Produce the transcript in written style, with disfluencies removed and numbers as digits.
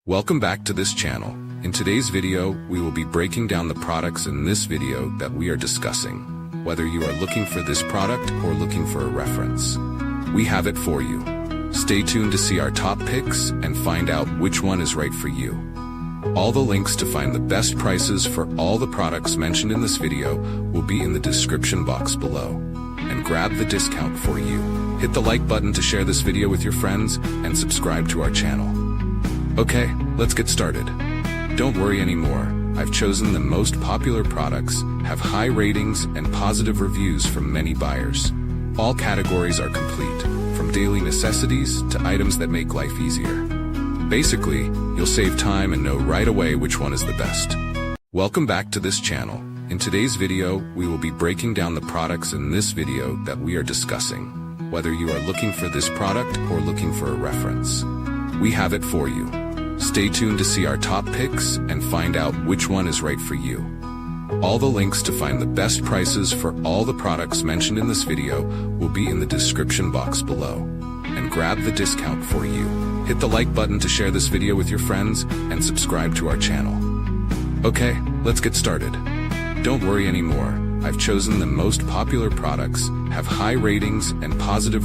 Welcome back to this channel. In today's video, we will be breaking down the products in this video that we are discussing. Whether you are looking for this product or looking for a reference, we have it for you. Stay tuned to see our top picks and find out which one is right for you. All the links to find the best prices for all the products mentioned in this video will be in the description box below. And grab the discount for you. Hit the like button to share this video with your friends and subscribe to our channel. Okay, let's get started. Don't worry anymore. I've chosen the most popular products, have high ratings and positive reviews from many buyers. All categories are complete, from daily necessities to items that make life easier. Basically, you'll save time and know right away which one is the best. Welcome back to this channel. In today's video, we will be breaking down the products in this video that we are discussing. Whether you are looking for this product or looking for a reference, we have it for you. Stay tuned to see our top picks and find out which one is right for you. All the links to find the best prices for all the products mentioned in this video will be in the description box below. And grab the discount for you. Hit the like button to share this video with your friends and subscribe to our channel. Okay, let's get started. Don't worry anymore. I've chosen the most popular products, have high ratings and positive